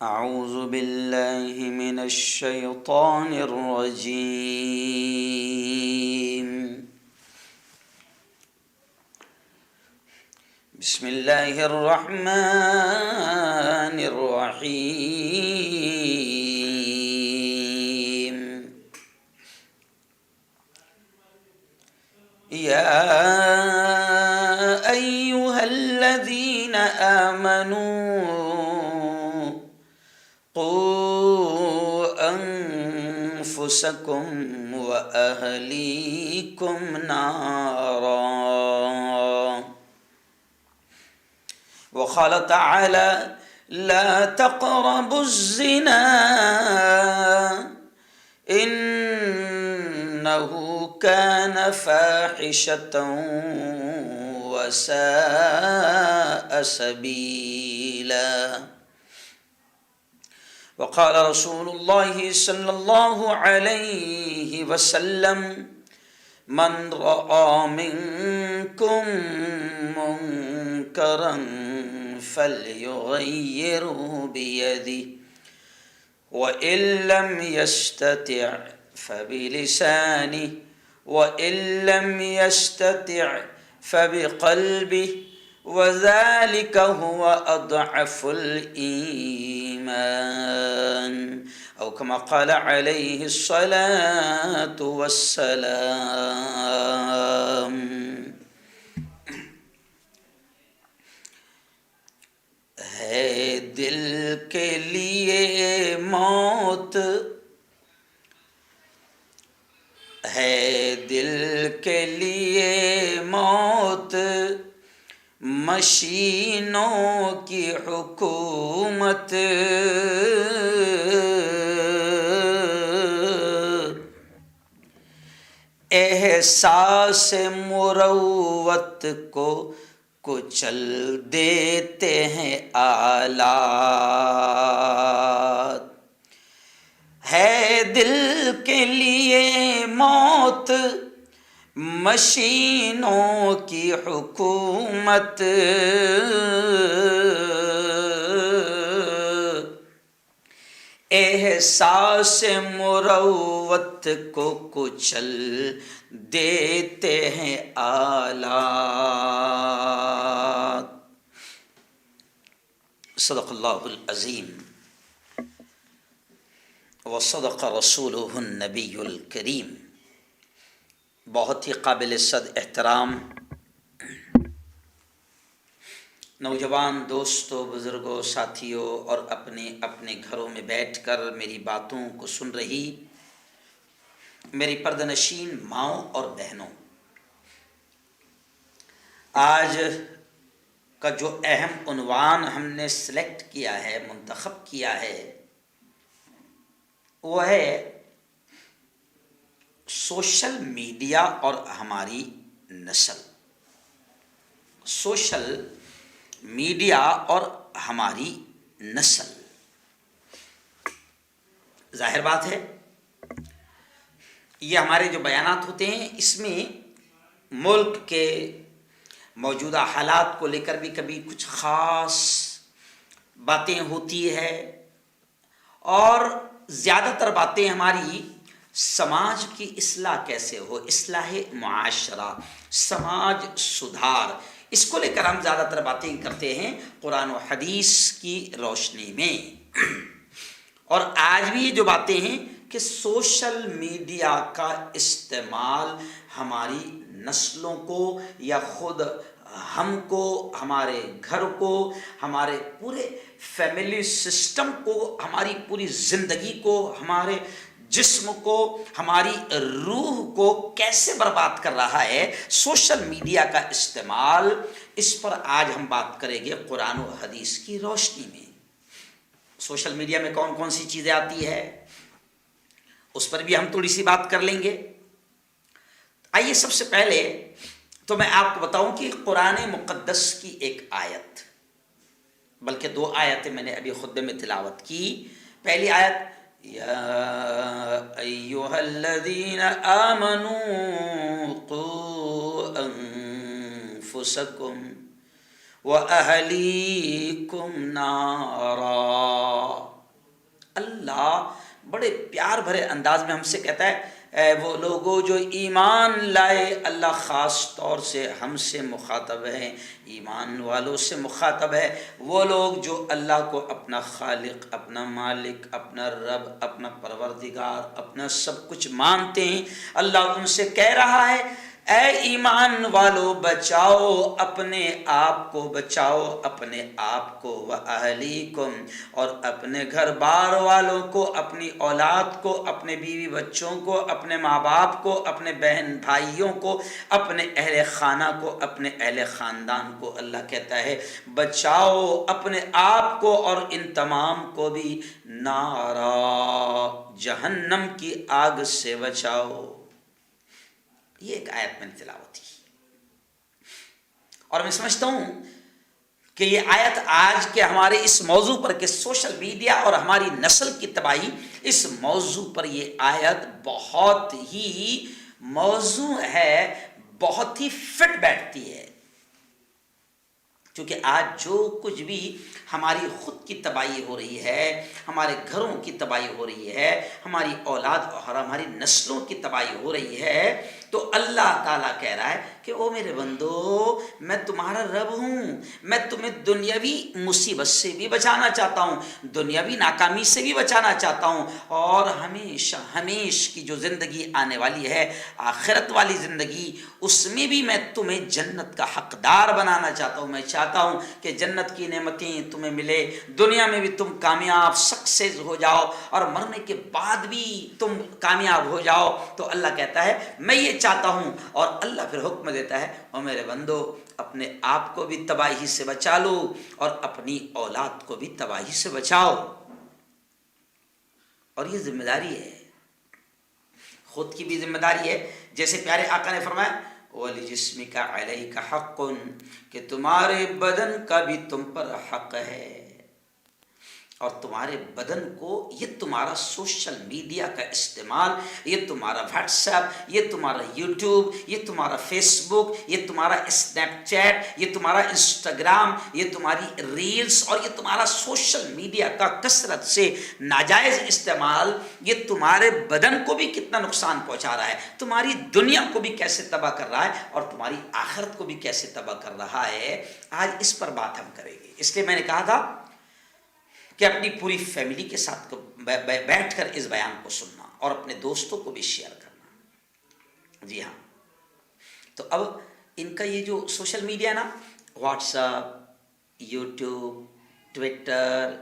اعوذ باللہ من الشیطان الرجیم بسم اللہ الرحمن الرحیم یا ایہا الذین آمنوا قوا انفسکم واہلیکم نارا وقال تعالى لا تقربوا الزنا إنه كان فاحشة وساء سبيلا وقال رسول الله صلى الله عليه وسلم من رأى منكم منكرا فليغيره بيده وإن لم يستطع فبلسانه وإن لم يستطع فبقلبه وذلك هو أضعف الإيمان أو كما قال عليه الصلاة والسلام ہے دل کے لیے موت ہے دل کے لیے موت مشینوں کی حکومت احساس مروت کو کچل دیتے ہیں آلات ہے دل کے لیے موت مشینوں کی حکومت احساس مروت کو کچل دیتے ہیں آلات صدق اللہ العظیم وصدق رسولہ النبی الکریم۔ بہت ہی قابل صد احترام نوجوان دوستوں، بزرگوں، ساتھیوں اور اپنے اپنے گھروں میں بیٹھ کر میری باتوں کو سن رہی میری پردہ نشین ماؤں اور بہنوں، آج کا جو اہم عنوان ہم نے سلیکٹ کیا ہے، منتخب کیا ہے، وہ ہے سوشل میڈیا اور ہماری نسل۔ سوشل میڈیا اور ہماری نسل، ظاہر بات ہے یہ ہمارے جو بیانات ہوتے ہیں اس میں ملک کے موجودہ حالات کو لے کر بھی کبھی کچھ خاص باتیں ہوتی ہے، اور زیادہ تر باتیں ہماری سماج کی اصلاح کیسے ہو، اصلاح معاشرہ، سماج سدھار، اس کو لے کر ہم زیادہ تر باتیں کرتے ہیں قرآن و حدیث کی روشنی میں۔ اور آج بھی یہ جو باتیں ہیں کہ سوشل میڈیا کا استعمال ہماری نسلوں کو یا خود ہم کو، ہمارے گھر کو، ہمارے پورے فیملی سسٹم کو، ہماری پوری زندگی کو، ہمارے جسم کو، ہماری روح کو کیسے برباد کر رہا ہے سوشل میڈیا کا استعمال، اس پر آج ہم بات کریں گے قرآن و حدیث کی روشنی میں۔ سوشل میڈیا میں کون کون سی چیزیں آتی ہے اس پر بھی ہم تھوڑی سی بات کر لیں گے۔ آئیے سب سے پہلے تو میں آپ کو بتاؤں کہ قرآن مقدس کی ایک آیت، بلکہ دو آیتیں میں نے ابھی خطبے میں تلاوت کی۔ پہلی آیت یا ایھا الذین آمنوا قوا انفسکم واہلیکم نارا، اللہ بڑے پیار بھرے انداز میں ہم سے کہتا ہے اے وہ لوگوں جو ایمان لائے. اللہ خاص طور سے ہم سے مخاطب ہے، ایمان والوں سے مخاطب ہے. وہ لوگ جو اللہ کو اپنا خالق، اپنا مالک، اپنا رب، اپنا پروردگار، اپنا سب کچھ مانتے ہیں، اللہ ان سے کہہ رہا ہے اے ایمان والو بچاؤ اپنے آپ کو، بچاؤ اپنے آپ کو، وَأَهْلِيكُمْ اور اپنے گھر بار والوں کو، اپنی اولاد کو، اپنے بیوی بچوں کو، اپنے ماں باپ کو، اپنے بہن بھائیوں کو، اپنے اہل خانہ کو، اپنے اہل خاندان کو. اللہ کہتا ہے بچاؤ اپنے آپ کو اور ان تمام کو بھی نارا، جہنم کی آگ سے بچاؤ. یہ ایک آیت میں نے تلاوت کی اور میں سمجھتا ہوں کہ یہ آیت آج کے ہمارے اس موضوع پر کہ سوشل میڈیا اور ہماری نسل کی تباہی، اس موضوع پر یہ آیت بہت ہی موضوع ہے، بہت ہی فٹ بیٹھتی ہے. کیونکہ آج جو کچھ بھی ہماری خود کی تباہی ہو رہی ہے، ہمارے گھروں کی تباہی ہو رہی ہے، ہماری اولاد اور ہماری نسلوں کی تباہی ہو رہی ہے، تو اللہ تعالیٰ کہہ رہا ہے کہ او میرے بندو میں تمہارا رب ہوں، میں تمہیں دنیاوی مصیبت سے بھی بچانا چاہتا ہوں، دنیاوی ناکامی سے بھی بچانا چاہتا ہوں، اور ہمیشہ ہمیش کی جو زندگی آنے والی ہے، آخرت والی زندگی، اس میں بھی میں تمہیں جنت کا حقدار بنانا چاہتا ہوں. میں چاہتا ہوں کہ جنت کی نعمتیں تمہیں ملے، دنیا میں بھی تم کامیاب سکسیس ہو جاؤ اور مرنے کے بعد بھی تم کامیاب ہو جاؤ. تو اللہ کہتا ہے میں یہ چاہتا ہوں، اور اللہ پھر حکم دیتا ہے او میرے بندو اپنے آپ کو بھی تباہی سے بچا لو اور اپنی اولاد کو بھی تباہی سے بچاؤ. اور یہ ذمہ داری ہے، خود کی بھی ذمہ داری ہے. جیسے پیارے آقا نے فرمایا وَلِجِسْمِكَ عَلَيْكَ حَقٌّ کہ تمہارے بدن کا بھی تم پر حق ہے، اور تمہارے بدن کو یہ تمہارا سوشل میڈیا کا استعمال، یہ تمہارا واٹس ایپ، یہ تمہارا یوٹیوب، یہ تمہارا فیس بک، یہ تمہارا اسنیپ چیٹ، یہ تمہارا انسٹاگرام، یہ تمہاری ریلز اور یہ تمہارا سوشل میڈیا کا کثرت سے ناجائز استعمال، یہ تمہارے بدن کو بھی کتنا نقصان پہنچا رہا ہے، تمہاری دنیا کو بھی کیسے تباہ کر رہا ہے اور تمہاری آخرت کو بھی کیسے تباہ کر رہا ہے. آج اس پر بات ہم کریں گے. اس لیے میں نے کہا تھا کہ اپنی پوری فیملی کے ساتھ بیٹھ کر اس بیان کو سننا اور اپنے دوستوں کو بھی شیئر کرنا. جی ہاں، تو اب ان کا یہ جو سوشل میڈیا نا، what's app, YouTube, Twitter,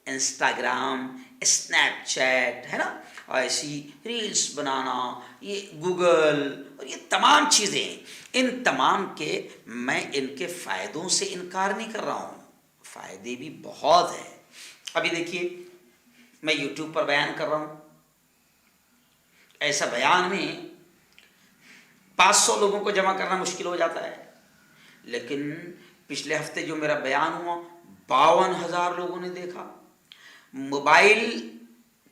Instagram, snap chat ہے نا، ایسی ریلز بنانا، یہ گوگل اور یہ تمام چیزیں، ان تمام کے میں ان کے فائدوں سے انکار نہیں کر رہا ہوں، فائدے بھی بہت ہیں. ابھی دیکھیے میں یوٹیوب پر بیان کر رہا ہوں، ایسا بیان میں 500 لوگوں کو جمع کرنا مشکل ہو جاتا ہے، لیکن پچھلے ہفتے جو میرا بیان ہوا 52,000 لوگوں نے دیکھا. موبائل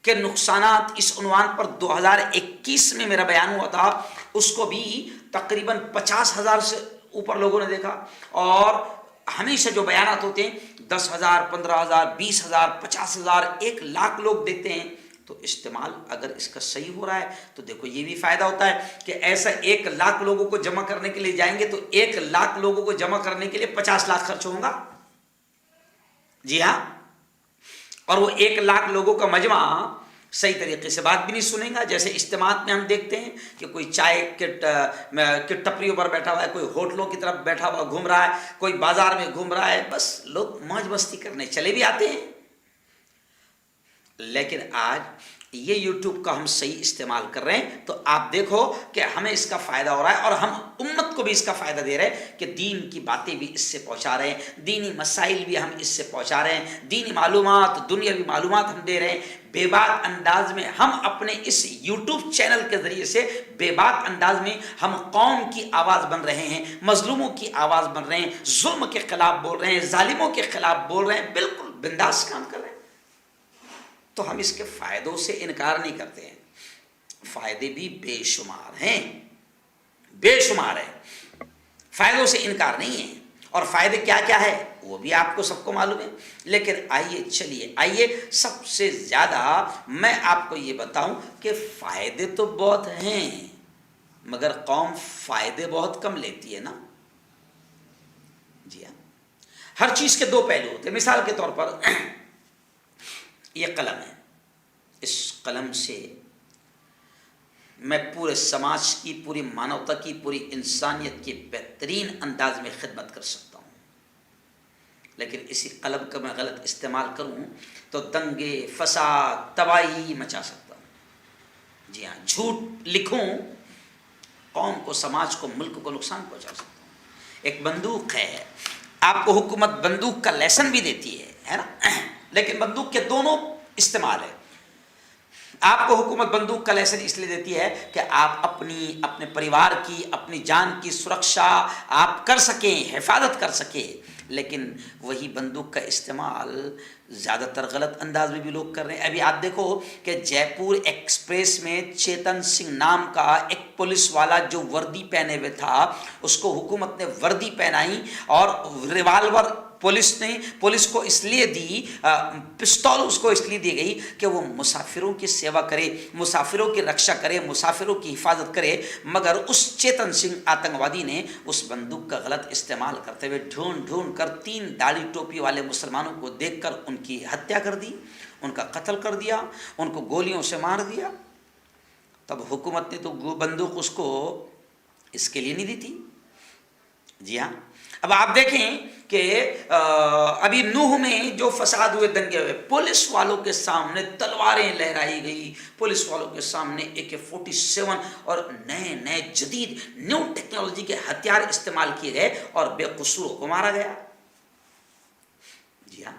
کے نقصانات اس عنوان پر 2021 میں میرا بیان ہوا تھا، اس کو بھی تقریباً 50,000 سے اوپر لوگوں نے دیکھا. اور ہمیشہ جو بیانات ہوتے ہیں 10,000، 15,000، 20,000، 50,000، 1,00,000 لوگ دیکھتے ہیں. تو استعمال اگر اس کا صحیح ہو رہا ہے تو دیکھو یہ بھی فائدہ ہوتا ہے کہ ایسا 1,00,000 لوگوں کو جمع کرنے کے لیے جائیں گے تو 1,00,000 لوگوں کو جمع کرنے کے لیے 50 لاکھ خرچ ہوگا. جی ہاں، اور وہ 1,00,000 لوگوں کا مجمع صحیح طریقے سے بات بھی نہیں سنیں گا. جیسے اجتماعات میں ہم دیکھتے ہیں کہ کوئی چائے کے ٹپریوں پر بیٹھا ہوا ہے، کوئی ہوٹلوں کی طرف بیٹھا ہوا گھوم رہا ہے، کوئی بازار میں گھوم رہا ہے، بس لوگ موج مستی کرنے چلے بھی آتے ہیں. لیکن آج یہ یوٹیوب کا ہم صحیح استعمال کر رہے ہیں تو آپ دیکھو کہ ہمیں اس کا فائدہ ہو رہا ہے اور ہم امت کو بھی اس کا فائدہ دے رہے ہیں کہ دین کی باتیں بھی اس سے پہنچا رہے ہیں، دینی مسائل بھی ہم اس سے پہنچا رہے ہیں، دینی معلومات، دنیاوی معلومات ہم دے رہے ہیں. بے بات انداز میں ہم اپنے اس یوٹیوب چینل کے ذریعے سے بے بات انداز میں ہم قوم کی آواز بن رہے ہیں، مظلوموں کی آواز بن رہے ہیں، ظلم کے خلاف بول رہے ہیں، ظالموں کے خلاف بول رہے ہیں، بالکل بنداس کام کر رہے ہیں. تو ہم اس کے فائدوں سے انکار نہیں کرتے ہیں، فائدے بھی بے شمار ہیں، بے شمار ہیں، فائدوں سے انکار نہیں ہے. اور فائدے کیا کیا ہے وہ بھی آپ کو سب کو معلوم ہے. لیکن آئیے سب سے زیادہ میں آپ کو یہ بتاؤں کہ فائدے تو بہت ہیں مگر قوم فائدے بہت کم لیتی ہے نا. جی ہاں، ہر چیز کے دو پہلو ہوتے ہیں. مثال کے طور پر یہ قلم ہے، اس قلم سے میں پورے سماج کی، پوری مانوتا کی، پوری انسانیت کی بہترین انداز میں خدمت کر سکتا ہوں. لیکن اسی قلم کا میں غلط استعمال کروں تو دنگے فساد تباہی مچا سکتا ہوں. جی ہاں، جھوٹ لکھوں قوم کو، سماج کو، ملک کو نقصان پہنچا سکتا ہوں. ایک بندوق ہے، آپ کو حکومت بندوق کا لیسن بھی دیتی ہے نا، لیکن بندوق کے دونوں استعمال ہے. آپ کو حکومت بندوق کا لیسن اس لیے دیتی ہے کہ آپ اپنے پریوار کی، اپنی جان کی سرکشا آپ کر سکیں، حفاظت کر سکیں. لیکن وہی بندوق کا استعمال زیادہ تر غلط انداز میں بھی لوگ کر رہے ہیں. ابھی آپ دیکھو کہ جے پور ایکسپریس میں چیتن سنگھ نام کا ایک پولیس والا جو وردی پہنے ہوئے تھا، اس کو حکومت نے وردی پہنائی اور ریوالور پولیس کو اس لیے دی، پستول اس کو اس لیے دی گئی کہ وہ مسافروں کی سیوا کرے، مسافروں کی رکشا کرے، مسافروں کی حفاظت کرے. مگر اس چیتن سنگھ آتنکوادی نے اس بندوق کا غلط استعمال کرتے ہوئے ڈھونڈ کر 3 داڑھی ٹوپی والے مسلمانوں کو دیکھ کر ان کی ہتیا کر دی، ان کا قتل کر دیا، ان کو گولیوں سے مار دیا. تب حکومت نے تو بندوق اس کو اس کے لیے نہیں دی تھی. جی ہاں، اب آپ دیکھیں کہ ابھی نوح میں جو فساد ہوئے، دنگے ہوئے، پولیس والوں کے سامنے تلواریں لہرائی گئی، پولیس والوں کے سامنے AK-47 اور نئے جدید نیو ٹیکنالوجی کے ہتھیار استعمال کیے گئے اور بے قصوروں کو مارا گیا. جی ہاں،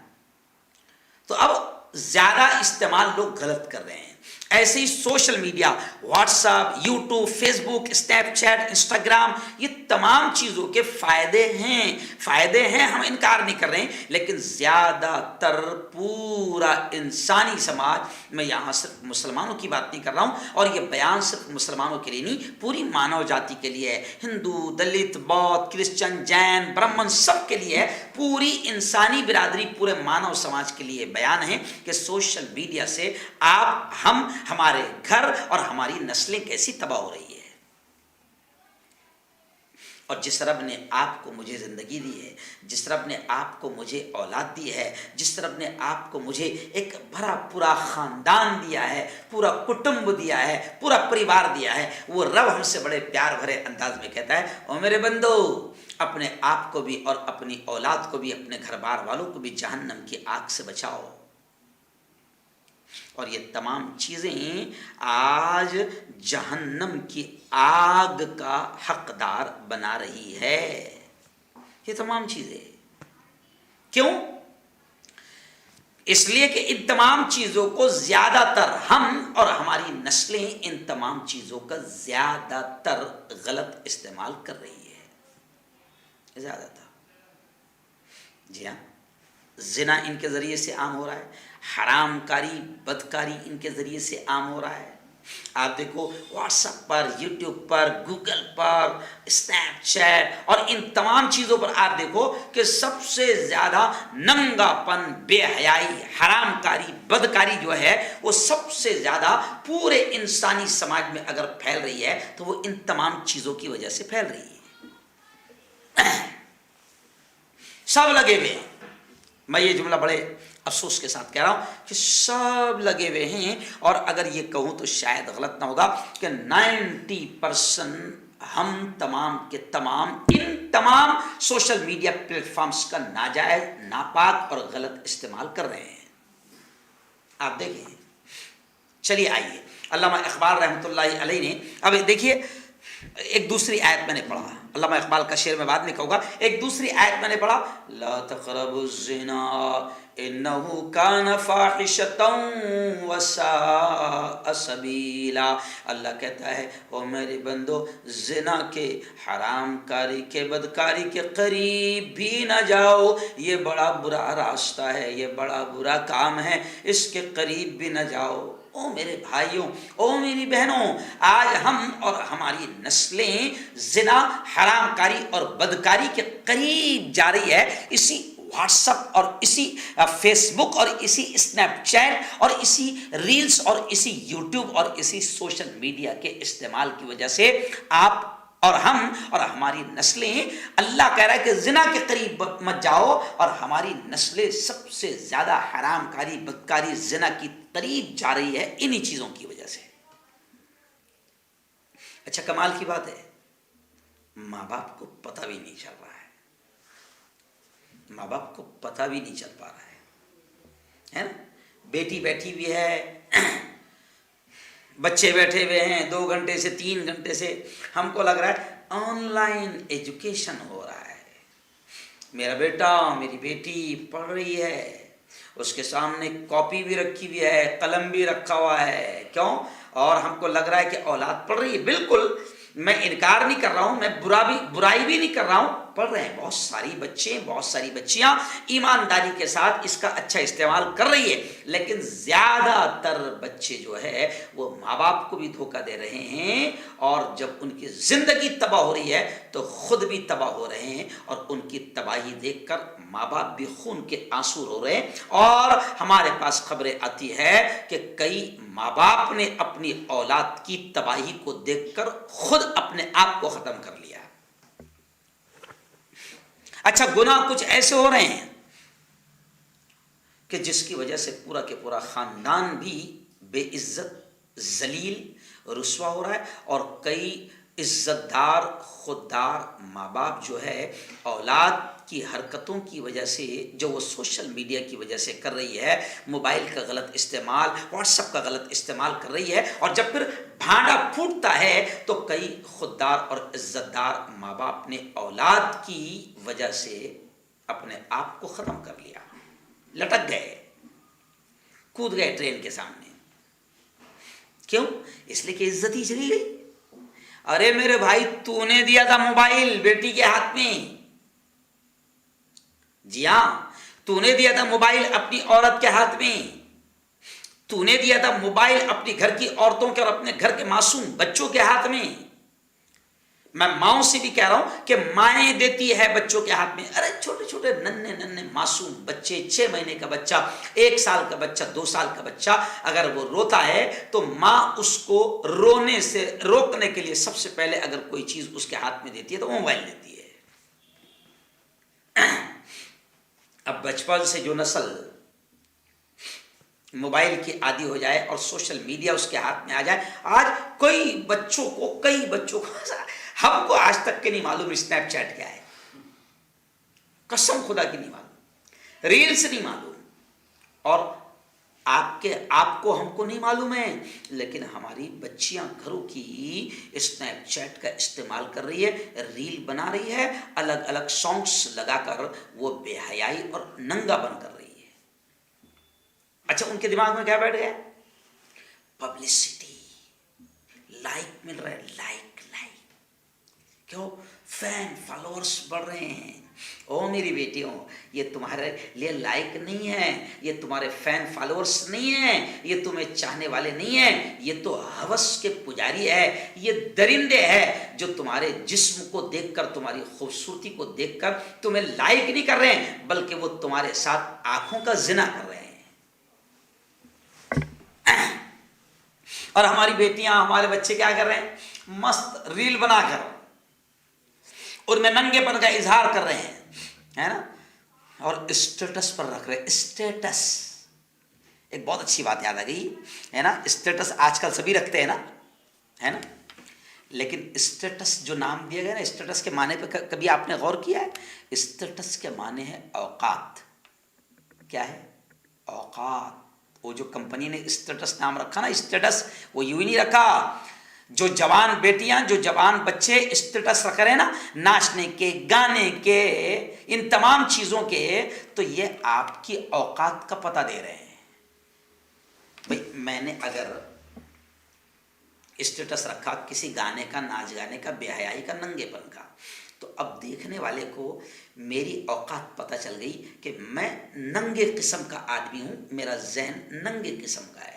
تو اب زیادہ استعمال لوگ غلط کر رہے ہیں. ایسے ہی social media, WhatsApp, YouTube, Facebook, Snapchat, Instagram, یہ تمام چیزوں کے فائدے ہیں، ہم انکار نہیں کر رہے ہیں. لیکن زیادہ تر پورا انسانی سماج، میں یہاں صرف مسلمانوں کی بات نہیں کر رہا ہوں، اور یہ بیان صرف مسلمانوں کے لیے نہیں، پوری مانو جاتی کے لیے ہے. ہندو، دلت، بودھ، کرسچن، جین، برہمن، سب کے لیے ہے. پوری انسانی برادری، پورے مانو سماج کے لیے بیان ہے کہ سوشل میڈیا سے ہمارے گھر اور ہماری نسلیں کیسی تباہ ہو رہی ہے. اور جس رب نے آپ کو مجھے زندگی دی ہے، جس رب نے آپ کو مجھے اولاد دی ہے، جس رب نے آپ کو مجھے ایک بھرا پورا خاندان دیا ہے، پورا کٹمب دیا ہے، پورا پریوار دیا ہے، وہ رب ہم سے بڑے پیار بھرے انداز میں کہتا ہے، او میرے بندو، اپنے آپ کو بھی اور اپنی اولاد کو بھی، اپنے گھر بار والوں کو بھی جہنم کی آگ سے بچاؤ. اور یہ تمام چیزیں آج جہنم کی آگ کا حقدار بنا رہی ہے. یہ تمام چیزیں کیوں؟ اس لیے کہ ان تمام چیزوں کو زیادہ تر ہم اور ہماری نسلیں ان تمام چیزوں کا زیادہ تر غلط استعمال کر رہی ہے. زیادہ تر. جی ہاں، زنا ان کے ذریعے سے عام ہو رہا ہے، حرام کاری، بدکاری ان کے ذریعے سے عام ہو رہا ہے. آپ دیکھو واٹس ایپ پر، یوٹیوب پر، گوگل پر، اسنیپ چیٹ اور ان تمام چیزوں پر آپ دیکھو کہ سب سے زیادہ ننگا پن، بے حیائی، حرام کاری، بدکاری جو ہے وہ سب سے زیادہ پورے انسانی سماج میں اگر پھیل رہی ہے تو وہ ان تمام چیزوں کی وجہ سے پھیل رہی ہے. سب لگے ہوئے ہیں. میں یہ جملہ بڑے افسوس کے ساتھ کہہ رہا ہوں کہ سب لگے ہوئے ہیں، اور اگر یہ کہوں تو شاید غلط نہ ہوگا کہ 90% ہم تمام کے تمام ان تمام سوشل میڈیا پلیٹ فارمز کا ناجائز، ناپاک اور غلط استعمال کر رہے ہیں. آپ دیکھیں. چلیے آئیے، علامہ اقبال رحمۃ اللہ علیہ نے، اب دیکھیے ایک دوسری آیت میں نے پڑھا، علامہ اقبال کا شعر میں بعد میں کہوں گا، ایک دوسری آیت میں نے پڑھا، لا تقربوا الزنا انه كان فاحشۃ وساء سبیلا. اللہ کہتا ہے او میرے بندو، زنا کے، حرام کاری کے، بدکاری کے قریب بھی نہ جاؤ، یہ بڑا برا راستہ ہے، یہ بڑا برا کام ہے، اس کے قریب بھی نہ جاؤ. او میرے بھائیوں، او میری بہنوں، آج ہم اور ہماری نسلیں زنا، حرام کاری اور بدکاری کے قریب جا رہی ہے اسی واٹس ایپ اور اسی فیس بک اور اسی اسنیپ چیٹ اور اسی ریلز اور اسی یوٹیوب اور اسی سوشل میڈیا کے استعمال کی وجہ سے آپ اور ہم اور ہماری نسلیں، اللہ کہہ رہا ہے کہ زنا کے قریب مت جاؤ، اور ہماری نسلیں سب سے زیادہ حرام کاری، بدکاری، زنا کی قریب جا رہی ہے انہی چیزوں کی وجہ سے۔ اچھا کمال کی بات ہے، ماں باپ کو پتہ بھی نہیں چل رہا ہے، ماں باپ کو پتہ بھی نہیں چل پا رہا ہے نا؟ بیٹی بیٹھی بھی ہے، بچے بیٹھے ہوئے ہیں 2 گھنٹے سے 3 گھنٹے سے، ہم کو لگ رہا ہے آن لائن ایجوکیشن ہو رہا ہے، میرا بیٹا میری بیٹی پڑھ رہی ہے، اس کے سامنے کاپی بھی رکھی ہوئی ہے، قلم بھی رکھا ہوا ہے، کیوں؟ اور ہم کو لگ رہا ہے کہ اولاد پڑھ رہی ہے۔ بالکل میں انکار نہیں کر رہا ہوں، میں برائی بھی نہیں کر رہا ہوں، پڑھ رہے ہیں بہت ساری بچے، بہت ساری بچیاں ایمانداری کے ساتھ اس کا اچھا استعمال کر رہی ہے، لیکن زیادہ تر بچے جو ہے وہ ماں باپ کو بھی دھوکہ دے رہے ہیں، اور جب ان کی زندگی تباہ ہو رہی ہے تو خود بھی تباہ ہو رہے ہیں، اور ان کی تباہی دیکھ کر ماں باپ بھی خون کے آنسو رو رہے ہیں۔ اور ہمارے پاس خبریں آتی ہے کہ کئی ماں باپ نے اپنی اولاد کی تباہی کو دیکھ کر خود اپنے آپ کو ختم کر لیا۔ اچھا گناہ کچھ ایسے ہو رہے ہیں کہ جس کی وجہ سے پورا کے پورا خاندان بھی بے عزت، ذلیل، رسوا ہو رہا ہے، اور کئی عزت دار، خوددار ماں باپ جو ہے اولاد کی حرکتوں کی وجہ سے، جو وہ سوشل میڈیا کی وجہ سے کر رہی ہے، موبائل کا غلط استعمال، واٹس ایپ کا غلط استعمال کر رہی ہے، اور جب پھر بھانڈا پھوٹتا ہے تو کئی خوددار اور عزت دار ماں باپ نے اولاد کی وجہ سے اپنے آپ کو ختم کر لیا، لٹک گئے، کود گئے ٹرین کے سامنے۔ کیوں؟ اس لیے کہ عزت ہی چلی گئی۔ ارے میرے بھائی، تو نے دیا تھا موبائل بیٹی کے ہاتھ میں، جی ہاں، تو نے دیا تھا موبائل اپنی عورت کے ہاتھ میں، تو نے دیا تھا موبائل اپنی گھر کی عورتوں کے اور اپنے گھر کے معصوم بچوں کے ہاتھ میں۔ میں ماؤں سے بھی کہہ رہا ہوں کہ مائیں دیتی ہے بچوں کے ہاتھ میں، ارے چھوٹے چھوٹے ننھے ننھے معصوم بچے، 6 مہینے کا بچہ، 1 سال کا بچہ، 2 سال کا بچہ، اگر وہ روتا ہے تو ماں اس کو رونے سے روکنے کے لیے سب سے پہلے اگر کوئی چیز اس کے ہاتھ میں دیتی ہے تو وہ موبائل دیتی ہے۔ اب بچپن سے جو نسل موبائل کی عادی ہو جائے اور سوشل میڈیا اس کے ہاتھ میں آ جائے، آج کئی بچوں کو ہم کو آج تک کے نہیں معلوم اسنیپ چیٹ کیا ہے، قسم خدا کی نہیں معلوم، ریلز نہیں معلوم، اور آپ کو ہم کو نہیں معلوم ہے، لیکن ہماری بچیاں گھروں کی اسنیپ چیٹ کا استعمال کر رہی ہے، ریل بنا رہی ہے، الگ الگ سانگس لگا کر وہ بے حیائی اور ننگا بن کر رہی ہے۔ اچھا ان کے دماغ میں کیا بیٹھ گیا؟ پبلسٹی، لائک مل رہا ہے، لائک کیوں؟ فین فالوورز بڑھ رہے ہیں۔ او میری بیٹیوں، یہ تمہارے لیے لائک نہیں ہے، یہ تمہارے فین فالوورز نہیں ہیں، یہ تمہیں چاہنے والے نہیں ہیں، یہ تو ہوس کے پجاری ہے، یہ درندے ہیں جو تمہارے جسم کو دیکھ کر، تمہاری خوبصورتی کو دیکھ کر تمہیں لائک نہیں کر رہے ہیں، بلکہ وہ تمہارے ساتھ آنکھوں کا زنا کر رہے ہیں۔ اور ہماری بیٹیاں، ہمارے بچے کیا کر رہے ہیں؟ مست ریل بنا کر ان میں ننگے پن کا اظہار کر رہے ہیں، ہے نا، اور اسٹیٹس پر رکھ رہے ہیں۔ اسٹیٹس ایک بہت اچھی بات یاد آ گئی، ہے نا، اسٹیٹس آج کل سبھی رکھتے ہیں نا، ہے نا، لیکن اسٹیٹس جو نام دیا گیا نا، اسٹیٹس کے معنی پہ کبھی آپ نے غور کیا ہے؟ اسٹیٹس کے معنی ہے اوقات۔ کیا ہے؟ اوقات۔ وہ جو کمپنی نے اسٹیٹس نام رکھا نا، اسٹیٹس، وہ یوں ہی نہیں رکھا۔ جو جوان بیٹیاں، جو جوان بچے اسٹیٹس رکھ رہے ہیں نا، ناچنے کے، گانے کے، ان تمام چیزوں کے، تو یہ آپ کی اوقات کا پتہ دے رہے ہیں۔ بھئی میں نے اگر اسٹیٹس رکھا کسی گانے کا، ناچ گانے کا، بے حیائی کا، ننگے پن کا، تو اب دیکھنے والے کو میری اوقات پتہ چل گئی کہ میں ننگے قسم کا آدمی ہوں، میرا ذہن ننگے قسم کا ہے۔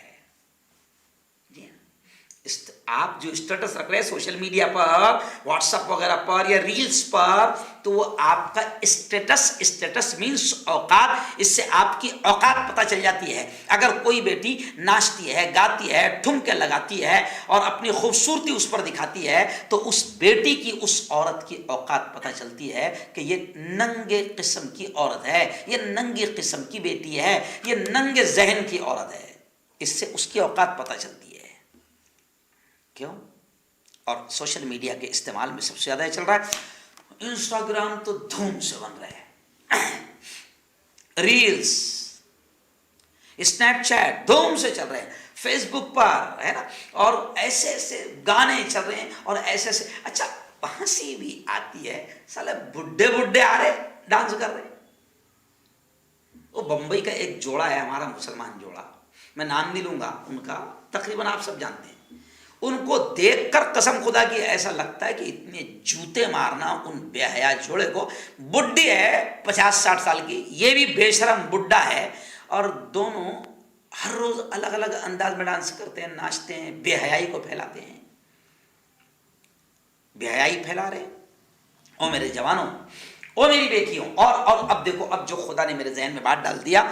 آپ جو اسٹیٹس رکھ رہے ہیں سوشل میڈیا پر، واٹس ایپ وغیرہ پر یا ریلز پر، تو وہ آپ کا اسٹیٹس مینس اوقات، اس سے آپ کی اوقات پتہ چل جاتی ہے۔ اگر کوئی بیٹی ناچتی ہے، گاتی ہے، ٹھمکے لگاتی ہے اور اپنی خوبصورتی اس پر دکھاتی ہے، تو اس بیٹی کی، اس عورت کی اوقات پتہ چلتی ہے کہ یہ ننگے قسم کی عورت ہے، یہ ننگے قسم کی بیٹی ہے، یہ ننگے ذہن کی عورت ہے۔ اس سے اس کی اوقات پتہ چلتی ہے۔ کیوں؟ اور سوشل میڈیا کے استعمال میں سب سے زیادہ چل رہا ہے انسٹاگرام، تو دھوم سے بن رہے ہیں، ریلز، اسنیپ چیٹ دھوم سے چل رہے ہیں، فیس بک پر ہے نا، اور ایسے ایسے گانے چل رہے ہیں، اور ایسے ایسے، اچھا ہنسی بھی آتی ہے، سالے بڈھے آ رہے ڈانس کر رہے۔ وہ بمبئی کا ایک جوڑا ہے ہمارا، مسلمان جوڑا، میں نام نہیں لوں گا ان کا، تقریباً آپ سب جانتے ہیں۔ ان کو دیکھ کر قسم خدا کی ایسا لگتا ہے کہ اتنے جوتے مارنا ان بے حیا جوڑے کو۔ بڈھی ہے 50-60 سال کی، یہ بھی بے شرم بڈھا ہے، اور دونوں ہر روز الگ الگ انداز میں ڈانس کرتے ہیں، ناچتے ہیں، بے حیائی کو پھیلاتے ہیں، بے حیائی پھیلا رہے ہیں۔ او میرے جوانوں، او میری بیٹیوں، اور اب دیکھو، اب جو خدا نے میرے ذہن میں بات ڈال دیا،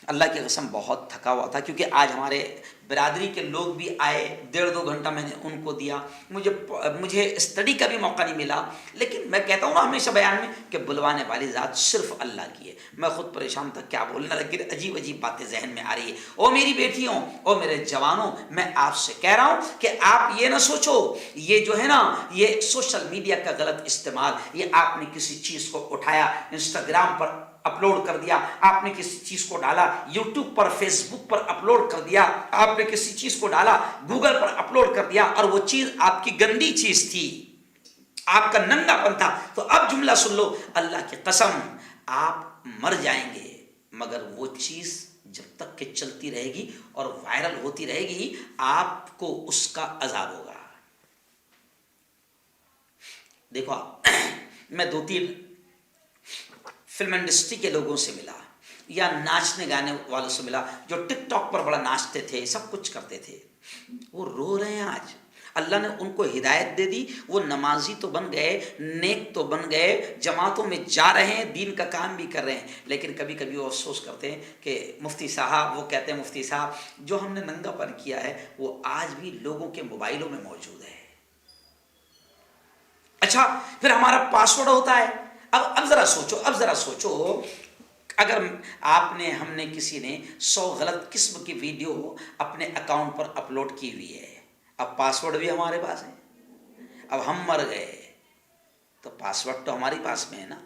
اللہ کی قسم بہت تھکا ہوا تھا، کیونکہ آج ہمارے برادری کے لوگ بھی آئے، 1.5-2 گھنٹہ میں نے ان کو دیا، مجھے اسٹڈی کا بھی موقع نہیں ملا۔ لیکن میں کہتا ہوں نا ہمیشہ بیان میں کہ بلوانے والی ذات صرف اللہ کی ہے۔ میں خود پریشان تھا کیا بولنا، لیکن عجیب عجیب باتیں ذہن میں آ رہی ہے۔ او میری بیٹیوں، او میرے جوانوں، میں آپ سے کہہ رہا ہوں کہ آپ یہ نہ سوچو، یہ جو ہے نا، یہ سوشل میڈیا کا غلط استعمال، یہ آپ نے کسی چیز کو اٹھایا، انسٹاگرام پر اپلوڈ کر دیا، آپ نے کسی چیز کو ڈالا یوٹیوب پر، فیس بک پر اپلوڈ کر دیا، آپ نے کسی چیز کو ڈالا گوگل پر اپلوڈ کر دیا، اور وہ چیز آپ کی گندی چیز تھی، آپ کا ننگا پن تھا، تو اب جملہ سن لو، اللہ کی قسم آپ مر جائیں گے، مگر وہ چیز جب تک کہ چلتی رہے گی اور وائرل ہوتی رہے گی، آپ کو اس کا عذاب ہوگا۔ دیکھو میں 2-3 فلم انڈسٹری کے لوگوں سے ملا، یا ناچنے گانے والوں سے ملا، جو ٹک ٹاک پر بڑا ناچتے تھے، سب کچھ کرتے تھے، وہ رو رہے ہیں آج۔ اللہ نے ان کو ہدایت دے دی، وہ نمازی تو بن گئے، نیک تو بن گئے، جماعتوں میں جا رہے ہیں، دین کا کام بھی کر رہے ہیں، لیکن کبھی کبھی وہ افسوس کرتے ہیں کہ مفتی صاحب، وہ کہتے ہیں مفتی صاحب جو ہم نے ننگا پن کیا ہے وہ آج بھی لوگوں کے موبائلوں میں موجود ہے۔ اچھا پھر ہمارا پاسورڈ ہوتا ہے، اب ذرا سوچو، اگر آپ نے، ہم نے، کسی نے 100 غلط قسم کی ویڈیو اپنے اکاؤنٹ پر اپلوڈ کی ہوئی ہے، اب پاسورڈ بھی ہمارے پاس ہے، اب ہم مر گئے تو پاسورڈ تو ہمارے پاس میں ہے نا،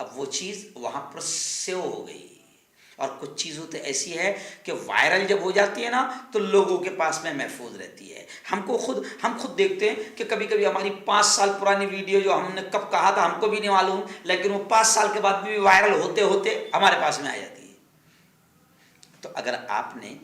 اب وہ چیز وہاں پر سیو ہو گئی۔ اور کچھ چیزوں تو ایسی ہے کہ وائرل جب ہو جاتی ہے نا تو لوگوں کے پاس میں محفوظ رہتی ہے۔ ہم خود دیکھتے ہیں کہ کبھی کبھی ہماری 5 سال پرانی ویڈیو جو ہم نے کب کہا تھا ہم کو بھی نہیں معلوم، لیکن وہ 5 سال کے بعد بھی وائرل ہوتے ہوتے ہمارے پاس میں آ جاتی ہے۔ تو اگر آپ نے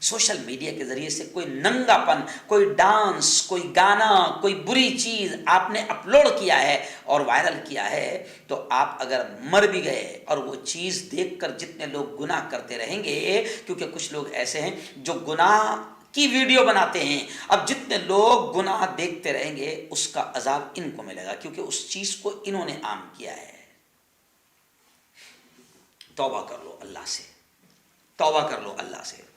سوشل میڈیا کے ذریعے سے کوئی ننگا پن، کوئی ڈانس، کوئی گانا، کوئی بری چیز آپ نے اپلوڈ کیا ہے اور وائرل کیا ہے، تو آپ اگر مر بھی گئے اور وہ چیز دیکھ کر جتنے لوگ گناہ کرتے رہیں گے، کیونکہ کچھ لوگ ایسے ہیں جو گناہ کی ویڈیو بناتے ہیں، اب جتنے لوگ گناہ دیکھتے رہیں گے اس کا عذاب ان کو ملے گا، کیونکہ اس چیز کو انہوں نے عام کیا ہے۔ توبہ کر لو اللہ سے، توبہ کر لو اللہ سے،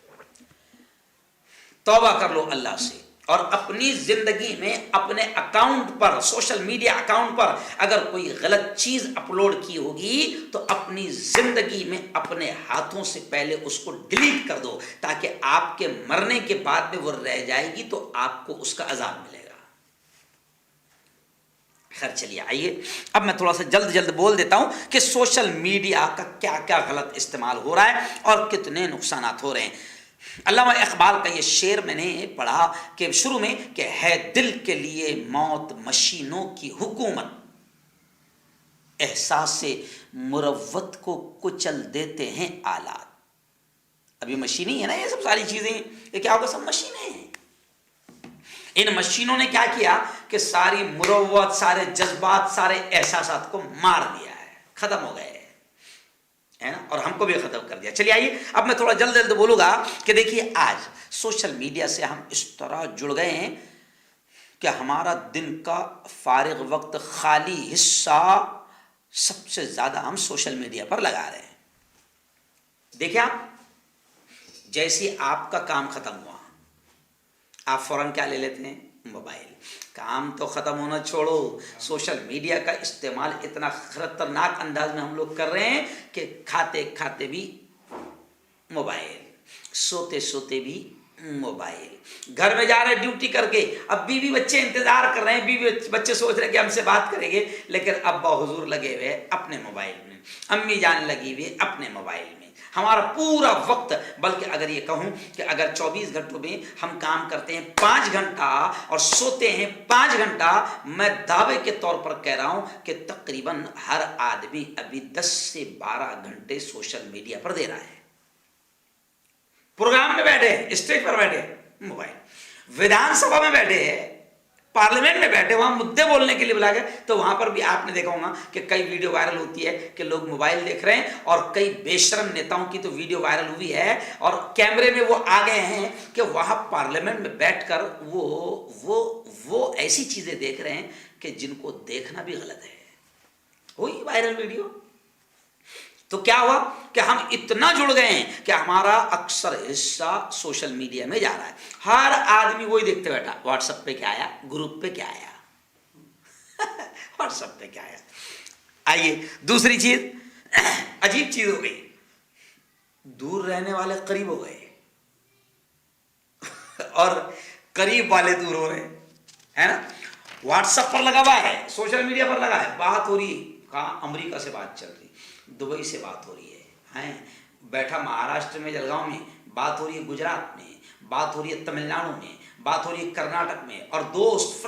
توبہ کر لو اللہ سے، اور اپنی زندگی میں اپنے اکاؤنٹ پر، سوشل میڈیا اکاؤنٹ پر اگر کوئی غلط چیز اپلوڈ کی ہوگی تو اپنی زندگی میں اپنے ہاتھوں سے پہلے اس کو ڈیلیٹ کر دو، تاکہ آپ کے مرنے کے بعد میں وہ رہ جائے گی تو آپ کو اس کا عذاب ملے گا۔ خیر چلیے آئیے، اب میں تھوڑا سا جلد بول دیتا ہوں کہ سوشل میڈیا کا کیا کیا غلط استعمال ہو رہا ہے اور کتنے نقصانات ہو رہے ہیں۔ علامہ اقبال کا یہ شعر میں نے پڑھا کہ شروع میں کہ ہے دل کے لیے موت مشینوں کی حکومت، احساس مروت کو کچل دیتے ہیں آلات۔ ابھی مشینیں ہے نا، یہ سب ساری چیزیں یہ کیا ہوگا، سب مشینیں ہیں۔ ان مشینوں نے کیا کیا کہ ساری مروت، سارے جذبات، سارے احساسات کو مار دیا ہے، ختم ہو گئے۔ ہے نا, اور ہم کو بھی ختم کر دیا. چلیے آئیے اب میں تھوڑا جلد جلد بولوں گا کہ دیکھیے آج سوشل میڈیا سے ہم اس طرح جڑ گئے ہیں کہ ہمارا دن کا فارغ وقت خالی حصہ سب سے زیادہ ہم سوشل میڈیا پر لگا رہے ہیں. دیکھیں آپ, جیسے آپ کا کام ختم ہوا آپ فوراً کیا لے لیتے ہیں, موبائل. کام تو ختم ہونا چھوڑو, سوشل میڈیا کا استعمال اتنا خطرناک انداز میں ہم لوگ کر رہے ہیں کہ کھاتے کھاتے بھی موبائل, سوتے سوتے بھی موبائل. گھر میں جا رہے ہیں ڈیوٹی کر کے, اب بیوی بچے انتظار کر رہے ہیں, بیوی بچے سوچ رہے ہیں کہ ہم سے بات کریں گے, لیکن ابا حضور لگے ہوئے اپنے موبائل میں, امی جان لگی ہوئی اپنے موبائل میں. ہمارا پورا وقت, بلکہ اگر یہ کہوں کہ اگر 24 گھنٹوں میں ہم کام کرتے ہیں 5 گھنٹہ اور سوتے ہیں 5 گھنٹہ, میں دعوے کے طور پر کہہ رہا ہوں کہ تقریباً ہر آدمی ابھی 10 سے 12 گھنٹے سوشل میڈیا پر دے رہا ہے. پروگرام میں بیٹھے, اسٹیج پر بیٹھے موبائل, ودھان سبھا میں بیٹھے, پارلیمنٹ میں بیٹھے, وہاں مدعے بولنے کے لیے بلا گئے تو وہاں پر بھی آپ نے دیکھا ہوگا کہ کئی ویڈیو وائرل ہوتی ہے کہ لوگ موبائل دیکھ رہے ہیں, اور کئی بے شرم نیتاؤں کی تو ویڈیو وائرل ہوئی ہے اور کیمرے میں وہ آ گئے ہیں کہ وہاں پارلیمنٹ میں بیٹھ کر وہ ایسی چیزیں دیکھ رہے ہیں کہ جن کو دیکھنا بھی غلط ہے. ہوئی وائرل ویڈیو. تو کیا ہوا کہ ہم اتنا جڑ گئے ہیں کہ ہمارا اکثر حصہ سوشل میڈیا میں جا رہا ہے. ہر آدمی وہی دیکھتے بیٹھا, واٹس ایپ پہ کیا آیا, گروپ پہ کیا آیا, واٹس ایپ پہ کیا آیا. آئیے دوسری چیز, عجیب چیز ہو گئی, دور رہنے والے قریب ہو گئے اور قریب والے دور ہو رہے ہیں نا. واٹس ایپ پر لگا ہوا ہے, سوشل میڈیا پر لگا ہے, بات ہو رہی ہے, کہاں امریکہ سے بات چل رہی, دبئی سے بات ہو رہی ہے, بیٹھا مہاراشٹر میں جلگاؤں میں بات ہو رہی ہے, گجرات میں بات ہو رہی ہے, تمل ناڈو میں بات ہو رہی ہے, کرناٹک میں, اور دوست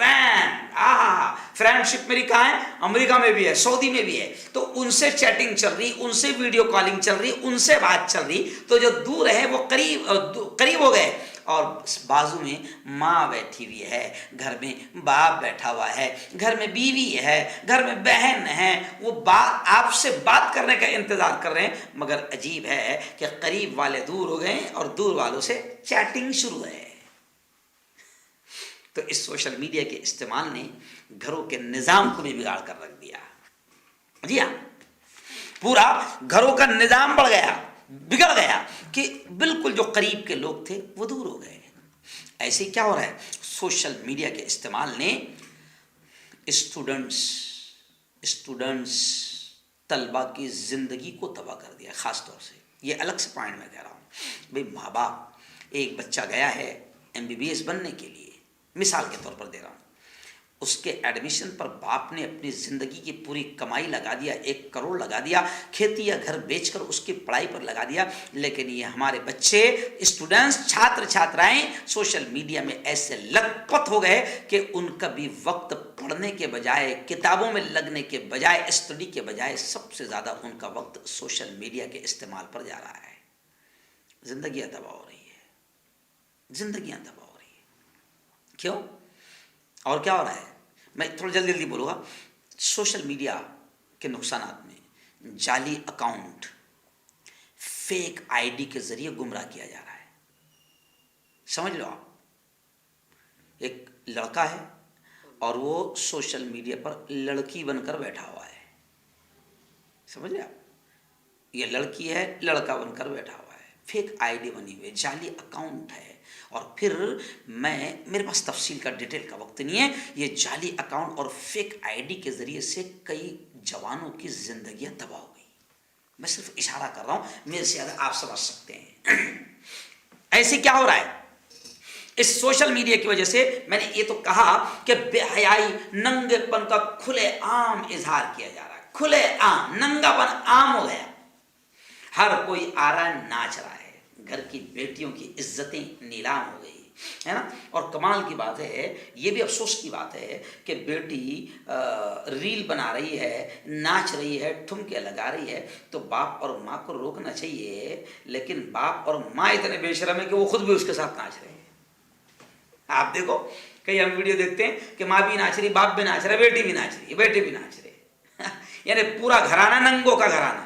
فرینڈ شپ میری کہاں ہے, امریکہ میں بھی ہے, سعودی میں بھی ہے, تو ان سے چیٹنگ چل رہی, ان سے ویڈیو کالنگ چل رہی, ان سے بات چل رہی, تو جو دور ہے وہ قریب ہو گئے. اور بازو میں ماں بیٹھی ہوئی ہے, گھر میں باپ بیٹھا ہوا ہے, گھر میں بیوی ہے, گھر میں بہن ہے, وہ آپ سے بات کرنے کا انتظار کر رہے ہیں, مگر عجیب ہے کہ قریب والے دور ہو گئے اور دور والوں سے چیٹنگ شروع ہے. تو اس سوشل میڈیا کے استعمال نے گھروں کے نظام کو بھی بگاڑ کر رکھ دیا. جی ہاں, پورا گھروں کا نظام بڑھ گیا, بگڑ گیا کہ بالکل جو قریب کے لوگ تھے وہ دور ہو گئے. ایسے کیا ہو رہا ہے, سوشل میڈیا کے استعمال نے اسٹوڈنٹس طلبہ کی زندگی کو تباہ کر دیا. خاص طور سے یہ الگ سے پوائنٹ میں کہہ رہا ہوں بھئی, ماں باپ, ایک بچہ گیا ہے MBBS بننے کے لیے, مثال کے طور پر دے رہا ہوں, اس کے ایڈمیشن پر باپ نے اپنی زندگی کی پوری کمائی لگا دیا, 1 کروڑ لگا دیا, کھیتی یا گھر بیچ کر اس کی پڑھائی پر لگا دیا. لیکن یہ ہمارے بچے, اسٹوڈنٹس, چھاتر چھاترائیں سوشل میڈیا میں ایسے لت پت ہو گئے کہ ان کا بھی وقت پڑھنے کے بجائے, کتابوں میں لگنے کے بجائے, اسٹڈی کے بجائے سب سے زیادہ ان کا وقت سوشل میڈیا کے استعمال پر جا رہا ہے. زندگیاں تباہ ہو رہی ہے, زندگیاں تباہ ہو رہی ہے. کیوں اور کیا ہو رہا ہے, میں تھوڑا جلدی بولوں گا. سوشل میڈیا کے نقصانات میں جعلی اکاؤنٹ, فیک ID کے ذریعے گمراہ کیا جا رہا ہے. سمجھ لو آپ, ایک لڑکا ہے اور وہ سوشل میڈیا پر لڑکی بن کر بیٹھا ہوا ہے. سمجھ لیں آپ, یہ لڑکی ہے لڑکا بن کر بیٹھا ہوا ہے, فیک ID بنی ہوئی ہے, جعلی اکاؤنٹ ہے. اور پھر میرے پاس تفصیل کا ڈیٹیل کا وقت نہیں ہے, یہ جعلی اکاؤنٹ اور فیک ID کے ذریعے سے کئی جوانوں کی زندگیاں تباہ ہو گئی. میں صرف اشارہ کر رہا ہوں, میرے سے زیادہ آپ سمجھ سکتے ہیں. ایسے کیا ہو رہا ہے, اس سوشل میڈیا کی وجہ سے میں نے یہ تو کہا کہ بے حیائی, ننگے پن کا کھلے عام اظہار کیا جا رہا ہے. کھلے عام ننگا پن عام ہو گیا, ہر کوئی آ رہا ہے, ناچ رہا ہے, گھر کی بیٹیوں کی عزتیں نیلام ہو گئی ہے نا. اور کمال کی بات ہے, یہ بھی افسوس کی بات ہے کہ بیٹی ریل بنا رہی ہے, ناچ رہی ہے, ٹھمکے لگا رہی ہے, تو باپ اور ماں کو روکنا چاہیے, لیکن باپ اور ماں اتنے بے شرم ہیں کہ وہ خود بھی اس کے ساتھ ناچ رہے ہیں. آپ دیکھو کئی ہم ویڈیو دیکھتے ہیں کہ ماں بھی ناچ رہی, باپ بھی ناچ رہا ہے, بیٹی بھی ناچ رہی ہے, بیٹے بھی ناچ رہے, یعنی پورا گھرانہ ننگوں کا گھرانہ.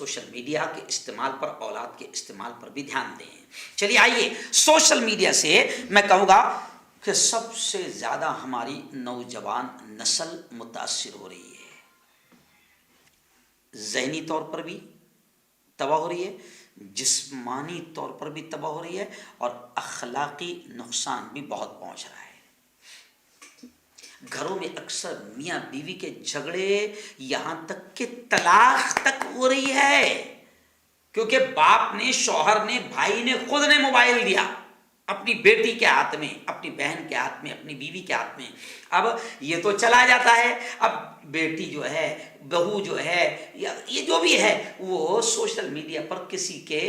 سوشل میڈیا کے استعمال پر، اولاد کے استعمال پر بھی دھیان دیں۔ چلیے آئیے، سوشل میڈیا سے میں کہوں گا کہ سب سے زیادہ ہماری نوجوان نسل متاثر ہو رہی ہے، ذہنی طور پر بھی تباہ ہو رہی ہے، جسمانی طور پر بھی تباہ ہو رہی ہے، اور اخلاقی نقصان بھی بہت پہنچ رہا ہے۔ گھروں میں اکثر میاں بیوی کے جھگڑے، یہاں تک کہ طلاق تک ہو رہی ہے، کیونکہ باپ نے، شوہر نے، بھائی نے، خود نے موبائل دیا اپنی بیٹی کے ہاتھ میں، اپنی بہن کے ہاتھ میں، اپنی بیوی کے ہاتھ میں۔ اب یہ تو چلا جاتا ہے، اب بیٹی جو ہے، بہو جو ہے، یا یہ جو بھی ہے، وہ سوشل میڈیا پر کسی کے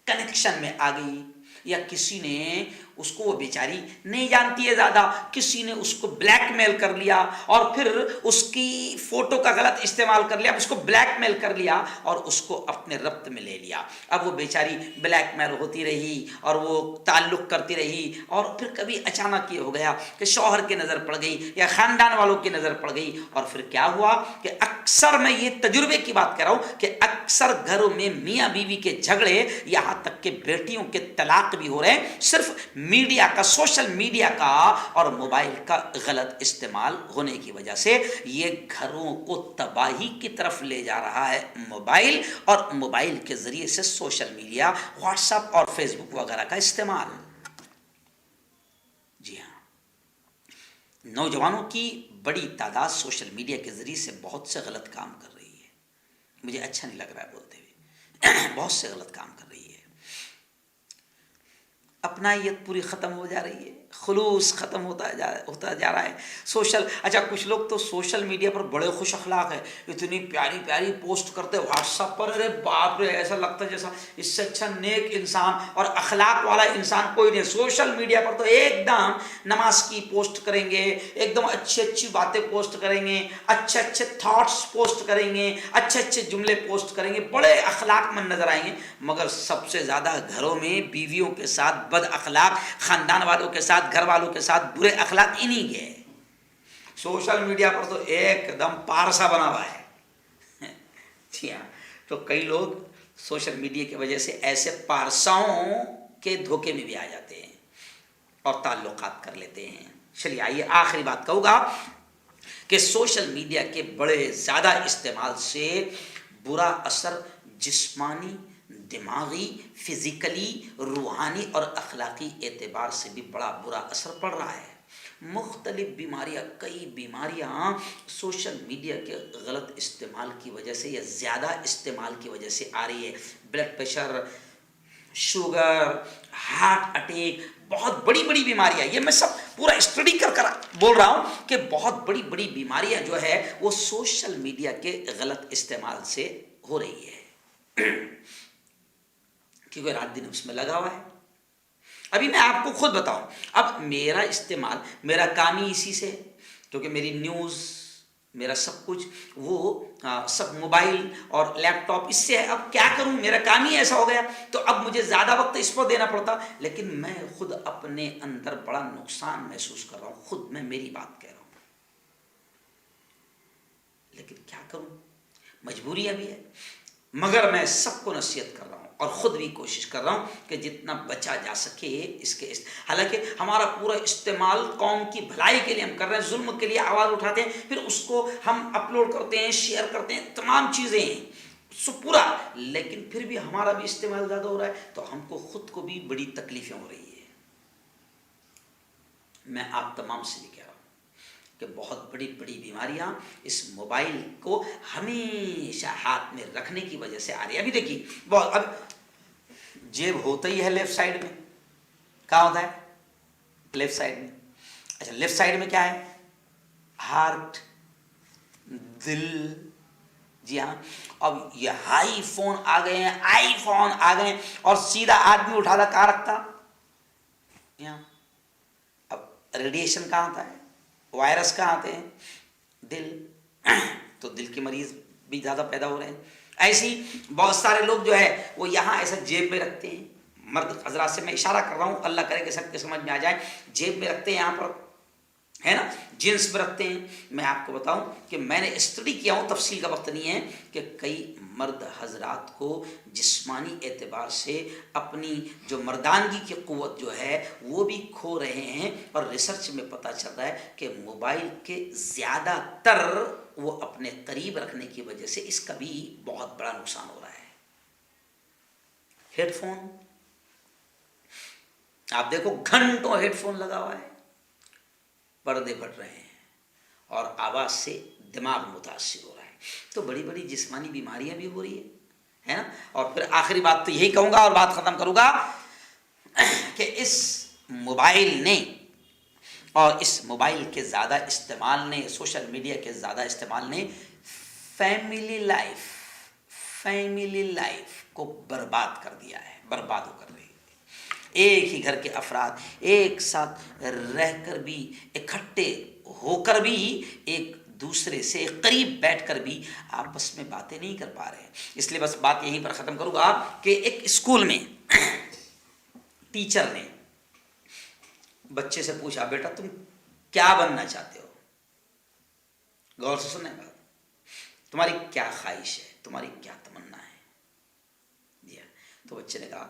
کنیکشن میں آ گئی، یا کسی نے اس کو، وہ بیچاری نہیں جانتی ہے زیادہ، کسی نے اس کو بلیک میل کر لیا، اور پھر اس کی فوٹو کا غلط استعمال کر لیا، اس کو بلیک میل کر لیا اور اس کو اپنے ربط میں لے لیا۔ اب وہ بیچاری بلیک میل ہوتی رہی اور وہ تعلق کرتی رہی، اور پھر کبھی اچانک یہ ہو گیا کہ شوہر کی نظر پڑ گئی یا خاندان والوں کی نظر پڑ گئی، اور پھر کیا ہوا کہ اکثر، میں یہ تجربے کی بات کر رہا ہوں کہ اکثر گھروں میں میاں بیوی کے جھگڑے، یہاں تک کہ بیٹیوں کے طلاق بھی ہو رہے ہیں، صرف میڈیا کا، سوشل میڈیا کا اور موبائل کا غلط استعمال ہونے کی وجہ سے۔ یہ گھروں کو تباہی کی طرف لے جا رہا ہے موبائل، اور موبائل کے ذریعے سے سوشل میڈیا، واٹس ایپ اور فیس بک وغیرہ کا استعمال۔ جی ہاں، نوجوانوں کی بڑی تعداد سوشل میڈیا کے ذریعے سے بہت سے غلط کام کر رہی ہے، مجھے اچھا نہیں لگ رہا ہے بولتے ہوئے، بہت سے غلط کام کر رہی ہے۔ اپنائیت پوری ختم ہو جا رہی ہے، خلوص ختم ہوتا جا رہا ہے۔ اچھا کچھ لوگ تو سوشل میڈیا پر بڑے خوش اخلاق ہیں، اتنی پیاری پیاری پوسٹ کرتے واٹس ایپ پر، ارے باپ رے، ایسا لگتا ہے جیسا اس سے اچھا نیک انسان اور اخلاق والا انسان کوئی نہیں۔ سوشل میڈیا پر تو ایک دم نماز کی پوسٹ کریں گے، ایک دم اچھی اچھی باتیں پوسٹ کریں گے، اچھے اچھے تھاٹس پوسٹ کریں گے، اچھے اچھے جملے پوسٹ کریں گے، بڑے اخلاق مند نظر آئیں گے، مگر سب سے زیادہ گھروں میں بیویوں کے ساتھ بد اخلاق، خاندان والوں کے ساتھ، گھر والوں کے ساتھ برے اخلاق انہی کے۔ سوشل میڈیا پر تو ایک دم پارسا بنا ہوا ہے۔ جی ہاں، تو کئی لوگ سوشل میڈیا کی وجہ سے ایسے پارساؤں کے دھوکے میں بھی آ جاتے ہیں اور تعلقات کر لیتے ہیں۔ چلیے آئیے، آخری بات کہوں گا کہ سوشل میڈیا کے بڑے زیادہ استعمال سے برا اثر جسمانی، دماغی، فزیکلی، روحانی اور اخلاقی اعتبار سے بھی بڑا برا اثر پڑ رہا ہے۔ مختلف بیماریاں، کئی بیماریاں سوشل میڈیا کے غلط استعمال کی وجہ سے یا زیادہ استعمال کی وجہ سے آ رہی ہے۔ Blood pressure, sugar, heart attack, بہت بڑی بڑی بیماریاں، یہ میں سب پورا اسٹڈی کر بول رہا ہوں کہ بہت بڑی بڑی بیماریاں جو ہے وہ سوشل میڈیا کے غلط استعمال سے ہو رہی ہے، کیونکہ رات دن اس میں لگا ہوا ہے۔ ابھی میں آپ کو خود بتاؤں، اب میرا استعمال، میرا کام ہی اسی سے، کیونکہ میری نیوز، میرا سب کچھ وہ سب موبائل اور لیپ ٹاپ اس سے ہے۔ اب کیا کروں، میرا کام ہی ایسا ہو گیا، تو اب مجھے زیادہ وقت اس پر دینا پڑتا، لیکن میں خود اپنے اندر بڑا نقصان محسوس کر رہا ہوں، خود میں میری بات کہہ رہا ہوں، لیکن کیا کروں، مجبوری ابھی ہے، مگر میں سب کو نصیحت کر رہا ہوں اور خود بھی کوشش کر رہا ہوں کہ جتنا بچا جا سکے اس کے حالانکہ ہمارا پورا استعمال قوم کی بھلائی کے لیے ہم کر رہے ہیں، ظلم کے لیے آواز اٹھاتے ہیں، پھر اس کو ہم اپلوڈ کرتے ہیں، شیئر کرتے ہیں، تمام چیزیں سو پورا، لیکن پھر بھی ہمارا بھی استعمال زیادہ ہو رہا ہے، تو ہم کو خود کو بھی بڑی تکلیفیں ہو رہی ہے۔ میں آپ تمام سے بھی کہہ رہا ہوں کہ بہت بڑی بڑی بیماریاں اس موبائل کو ہمیشہ ہاتھ میں رکھنے کی وجہ سے آ رہی ہے۔ ابھی دیکھیے، اب جیب ہوتا ہی ہے لیفٹ سائڈ میں، کہاں ہوتا ہے؟ لیفٹ سائڈ میں۔ اچھا، لیفٹ سائڈ میں کیا ہے؟ ہارٹ، دل۔ جی ہاں، اب یہ ہائی فون آ گئے ہیں، آئی فون آ گئے ہیں، اور سیدھا آدمی اٹھاتا کہاں رکھتا؟ یہاں۔ اب ریڈیشن کہاں آتا ہے؟ وائرس کہاں آتے ہیں؟ دل۔ تو دل کے مریض بھی زیادہ پیدا ہو رہے ہیں۔ ایسی بہت سارے لوگ جو ہے وہ یہاں ایسا جیب میں رکھتے ہیں، مرد حضرات سے میں اشارہ کر رہا ہوں، اللہ کرے کہ سب کے سمجھ میں آ جائے، جیب میں رکھتے ہیں یہاں پر ہے نا, جنس میں رکھتے ہیں. میں آپ کو بتاؤں کہ میں نے اسٹڈی کیا ہوں, تفصیل کا وقت نہیں ہے, کہ کئی مرد حضرات کو جسمانی اعتبار سے اپنی جو مردانگی کی قوت جو ہے وہ بھی کھو رہے ہیں, اور ریسرچ میں پتہ چل رہا ہے کہ موبائل کے زیادہ تر وہ اپنے قریب رکھنے کی وجہ سے اس کا بھی بہت بڑا نقصان ہو رہا ہے. ہیڈ فون, آپ دیکھو گھنٹوں ہیڈ فون لگا ہوا ہے, پردے بڑھ رہے ہیں اور آواز سے دماغ متاثر ہو رہا ہے, تو بڑی بڑی جسمانی بیماریاں بھی ہو رہی ہے نا. اور پھر آخری بات تو یہی کہوں گا اور بات ختم کروں گا کہ اس موبائل نے اور اس موبائل کے زیادہ استعمال نے, سوشل میڈیا کے زیادہ استعمال نے فیملی لائف کو برباد کر دیا ہے, برباد ہو کر رہی ہے. ایک ہی گھر کے افراد ایک ساتھ رہ کر بھی, اکٹھے ہو کر بھی, ایک دوسرے سے قریب بیٹھ کر بھی آپس میں باتیں نہیں کر پا رہے ہیں. اس لیے بس بات یہیں پر ختم کروں گا کہ ایک اسکول میں ٹیچر نے بچے سے پوچھا, بیٹا تم کیا بننا چاہتے ہو؟ غور سے سننے کا, تمہاری کیا خواہش ہے, تمہاری کیا تمنا ہے؟ جی ہاں. تو بچے نے کہا,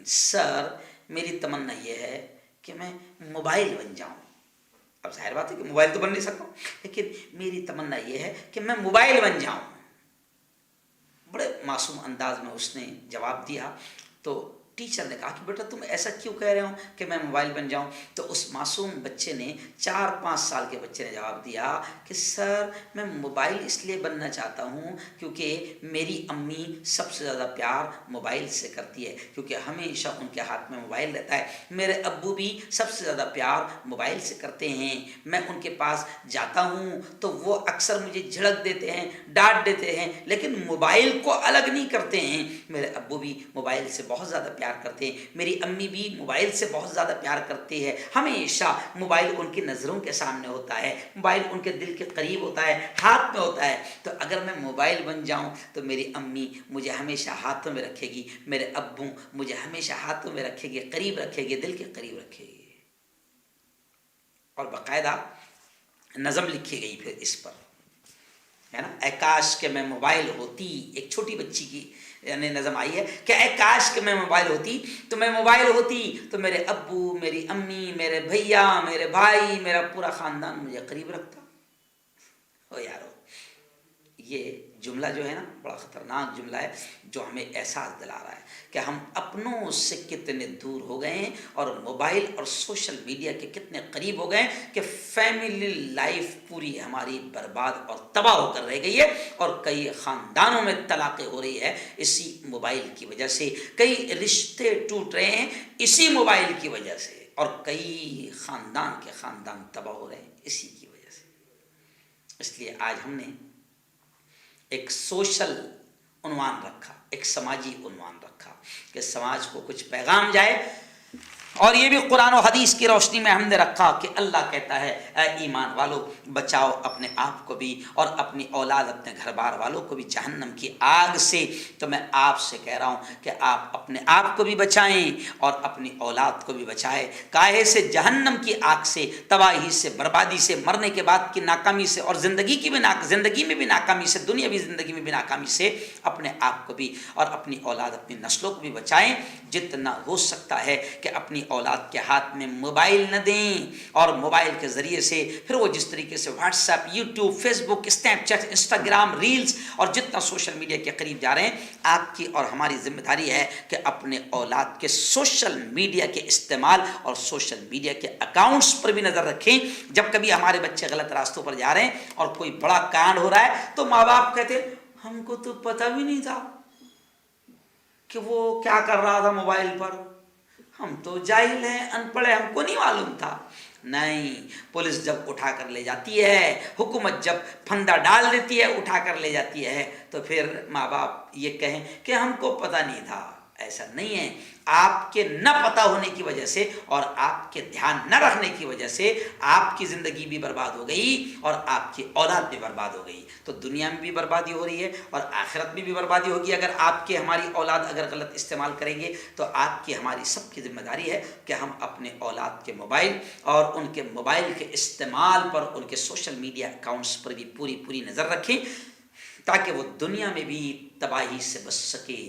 سر میری تمنا یہ ہے کہ میں موبائل بن جاؤں. اب ظاہر بات ہے کہ موبائل تو بن نہیں سکتا, لیکن میری تمنا یہ ہے کہ میں موبائل بن جاؤں. بڑے معصوم انداز میں اس نے جواب دیا. تو ٹیچر نے کہا کہ بیٹا تم ایسا کیوں کہہ رہے ہو کہ میں موبائل بن جاؤں؟ تو اس معصوم بچے نے, 4-5 سال کے بچے نے جواب دیا کہ سر میں موبائل اس لیے بننا چاہتا ہوں کیونکہ میری امی سب سے زیادہ پیار موبائل سے کرتی ہے, کیونکہ ہمیشہ ان کے ہاتھ میں موبائل رہتا ہے. میرے ابو بھی سب سے زیادہ پیار موبائل سے کرتے ہیں. میں ان کے پاس جاتا ہوں تو وہ اکثر مجھے جھڑک دیتے ہیں, ڈانٹ دیتے ہیں, لیکن موبائل کو الگ نہیں کرتے ہیں. میرے ابو بھی موبائل سے بہت زیادہ پیار کرتے ہیں, میری امی بھی موبائل سے بہت زیادہ پیار کرتی ہے. ہمیشہ موبائل ان کی نظروں کے سامنے ہوتا ہے, موبائل ان کے دل کے قریب ہوتا ہے, ہاتھ میں ہوتا ہے. تو اگر میں موبائل بن جاؤں تو میری امی مجھے ہمیشہ ہاتھوں میں رکھے گی, میرے ابو مجھے ہمیشہ ہاتھوں میں رکھے گی, قریب رکھے گی, دل کے قریب رکھے گی. اور باقاعدہ نظم لکھی گئی پھر اس پر, ہے نا. اے کاش کہ میں موبائل ہوتی, ایک چھوٹی بچی کی یعنی نظم آئی ہے کہ اے کاش کہ میں موبائل ہوتی, تو میں موبائل ہوتی تو میرے ابو, میری امی, میرے بھیا, میرے بھائی, میرا پورا خاندان مجھے قریب رکھتا. او یارو, یہ جملہ جو ہے نا بڑا خطرناک جملہ ہے, جو ہمیں احساس دلا رہا ہے کہ ہم اپنوں سے کتنے دور ہو گئے ہیں اور موبائل اور سوشل میڈیا کے کتنے قریب ہو گئے ہیں کہ فیملی لائف پوری ہماری برباد اور تباہ ہو کر رہ گئی ہے. اور کئی خاندانوں میں طلاقیں ہو رہی ہے اسی موبائل کی وجہ سے, کئی رشتے ٹوٹ رہے ہیں اسی موبائل کی وجہ سے, اور کئی خاندان کے خاندان تباہ ہو رہے ہیں اسی کی وجہ سے. اس لیے آج ہم نے ایک سوشل عنوان رکھا, ایک سماجی عنوان رکھا کہ سماج کو کچھ پیغام جائے, اور یہ بھی قرآن و حدیث کی روشنی میں ہم نے رکھا کہ اللہ کہتا ہے اے ایمان والو بچاؤ اپنے آپ کو بھی اور اپنی اولاد, اپنے گھر بار والوں کو بھی جہنم کی آگ سے. تو میں آپ سے کہہ رہا ہوں کہ آپ اپنے آپ کو بھی بچائیں اور اپنی اولاد کو بھی بچائیں کاہے سے, جہنم کی آگ سے, تباہی سے, بربادی سے, مرنے کے بعد کی ناکامی سے, اور زندگی میں بھی ناکامی سے, دنیاوی زندگی میں بھی ناکامی سے. اپنے آپ کو بھی اور اپنی اولاد, اپنی نسلوں کو بھی بچائیں. جتنا ہو سکتا ہے کہ اپنی اولاد کے ہاتھ میں موبائل نہ دیں, اور موبائل کے ذریعے سے پھر وہ جس طریقے سے what's app, YouTube, Facebook, Snapchat, Instagram, reels اور جتنا سوشل میڈیا کے قریب جا رہے ہیں, آپ کی اور ہماری ذمہ داری ہے کہ اپنے اولاد کے سوشل میڈیا کے استعمال اور سوشل میڈیا کے اکاؤنٹس پر بھی نظر رکھیں. جب کبھی ہمارے بچے غلط راستوں پر جا رہے ہیں اور کوئی بڑا کانڈ ہو رہا ہے تو ماں باپ کہتے ہیں ہم کو تو پتہ بھی نہیں تھا کہ وہ کیا کر رہا تھا موبائل پر, ہم تو جاہل ہیں, ان پڑھ ہیں, ہم کو نہیں معلوم تھا. نہیں, پولیس جب اٹھا کر لے جاتی ہے, حکومت جب پھندا ڈال دیتی ہے, اٹھا کر لے جاتی ہے, تو پھر ماں باپ یہ کہیں کہ ہم کو پتہ نہیں تھا. ایسا نہیں ہے. آپ کے نہ پتہ ہونے کی وجہ سے اور آپ کے دھیان نہ رکھنے کی وجہ سے آپ کی زندگی بھی برباد ہو گئی اور آپ کی اولاد بھی برباد ہو گئی. تو دنیا میں بھی بربادی ہو رہی ہے اور آخرت میں بھی بربادی ہوگی. اگر آپ کی ہماری اولاد اگر غلط استعمال کریں گے تو آپ کی ہماری سب کی ذمہ داری ہے کہ ہم اپنے اولاد کے موبائل اور ان کے موبائل کے استعمال پر، ان کے سوشل میڈیا اکاؤنٹس پر بھی پوری نظر رکھیں تاکہ وہ دنیا میں بھی تباہی سے بچ سکے،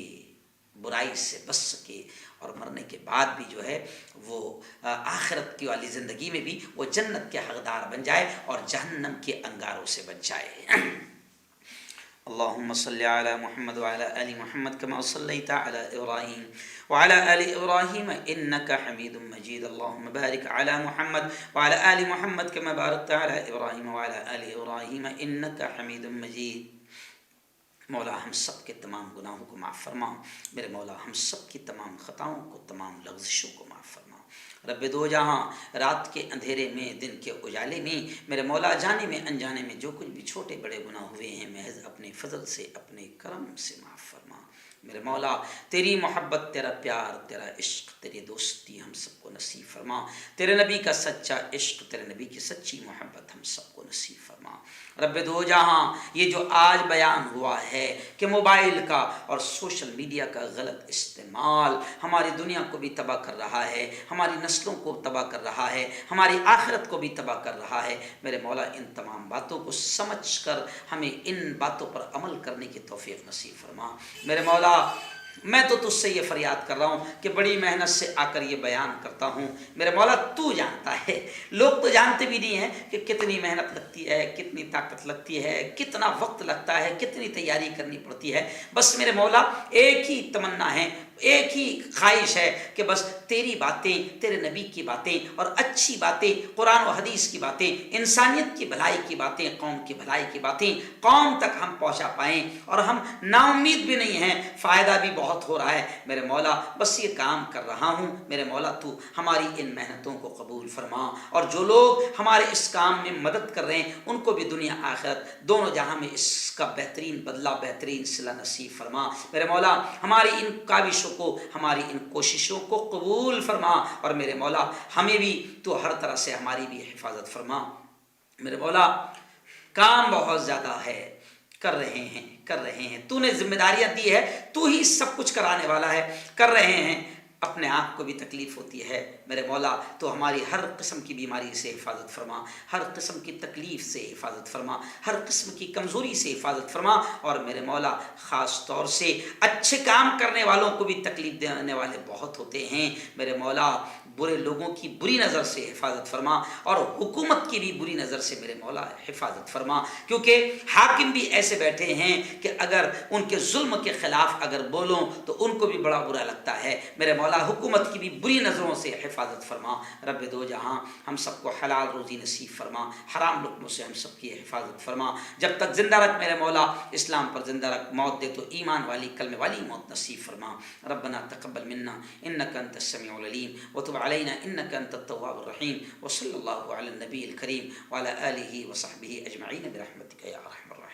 برائی سے بچ سکے، اور مرنے کے بعد بھی جو ہے وہ آخرت کی والی زندگی میں بھی وہ جنت کے حقدار بن جائے اور جہنم کے انگاروں سے بچ جائے. اللهم صل على محمد وعلى آل محمد كما صليت على إبراهيم وعلى آل إبراهيم إنك حميد مجيد. اللهم بارك على محمد وعلى آل محمد كما باركت على إبراهيم وعلى آل إبراهيم إنك حميد مجيد. مولا ہم سب کے تمام گناہوں کو معاف فرما. میرے مولا ہم سب کی تمام خطاؤں کو، تمام لغزشوں کو معاف فرما. رب دو جہاں، رات کے اندھیرے میں، دن کے اجالے میں، میرے مولا جانے میں انجانے میں جو کچھ بھی چھوٹے بڑے گناہ ہوئے ہیں محض اپنے فضل سے، اپنے کرم سے معاف فرما. میرے مولا تیری محبت، تیرا پیار، تیرا عشق، تیری دوستی ہم سب کو نصیب فرما. تیرے نبی کا سچا عشق، تیرے نبی کی سچی محبت ہم سب کو نصیب فرما. رب دو جہاں یہ جو آج بیان ہوا ہے کہ موبائل کا اور سوشل میڈیا کا غلط استعمال ہماری دنیا کو بھی تباہ کر رہا ہے، ہماری نسلوں کو تباہ کر رہا ہے، ہماری آخرت کو بھی تباہ کر رہا ہے. میرے مولا ان تمام باتوں کو سمجھ کر ہمیں ان باتوں پر عمل کرنے کی توفیق نصیب فرما. میرے مولا میں تو تجھ سے یہ فریاد کر رہا ہوں کہ بڑی محنت سے آ کر یہ بیان کرتا ہوں. میرے مولا تو جانتا ہے، لوگ تو جانتے بھی نہیں ہیں کہ کتنی محنت لگتی ہے، کتنی طاقت لگتی ہے، کتنا وقت لگتا ہے، کتنی تیاری کرنی پڑتی ہے. بس میرے مولا ایک ہی تمنا ہے، ایک ہی خواہش ہے کہ بس تیری باتیں، تیرے نبی کی باتیں اور اچھی باتیں، قرآن و حدیث کی باتیں، انسانیت کی بھلائی کی باتیں، قوم کی بھلائی کی باتیں قوم تک ہم پہنچا پائیں. اور ہم نا امید بھی نہیں ہیں، فائدہ بھی بہت ہو رہا ہے. میرے مولا بس یہ کام کر رہا ہوں. میرے مولا تو ہماری ان محنتوں کو قبول فرما، اور جو لوگ ہمارے اس کام میں مدد کر رہے ہیں ان کو بھی دنیا آخرت دونوں جہاں میں اس کا بہترین بدلہ، بہترین صلہ نصیب فرما. میرے مولا ہماری ان کاوشوں کو، ہماری ان کوششوں کو قبول فرما، اور میرے مولا ہمیں بھی تو ہر طرح سے ہماری بھی حفاظت فرما. میرے مولا کام بہت زیادہ ہے، کر رہے ہیں. تو نے ذمہ داریاں دی ہے، تو ہی سب کچھ کرانے والا ہے. کر رہے ہیں، اپنے آپ کو بھی تکلیف ہوتی ہے. میرے مولا تو ہماری ہر قسم کی بیماری سے حفاظت فرما، ہر قسم کی تکلیف سے حفاظت فرما، ہر قسم کی کمزوری سے حفاظت فرما. اور میرے مولا خاص طور سے اچھے کام کرنے والوں کو بھی تکلیف دینے والے بہت ہوتے ہیں. میرے مولا برے لوگوں کی بری نظر سے حفاظت فرما، اور حکومت کی بھی بری نظر سے میرے مولا حفاظت فرما. کیونکہ حاکم بھی ایسے بیٹھے ہیں کہ اگر ان کے ظلم کے خلاف اگر بولوں تو ان کو بھی بڑا برا لگتا ہے. میرے مولا حکومت کی بھی بری نظروں سے حفاظت فرما. رب دو جہاں ہم سب کو حلال روزی نصیب فرما، حرام لقموں سے ہم سب کی حفاظت فرما. جب تک زندہ رکھ میرے مولا، اسلام پر زندہ رکھ. موت دے تو ایمان والی، کلمے والی موت نصیب فرما. ربنا تقبل منا انك انت السميع العليم وتب علينا انك انت التواب الرحيم. وصلى الله على النبي الكريم وعلى اله وصحبه اجمعين برحمتك يا ارحم الراحمين.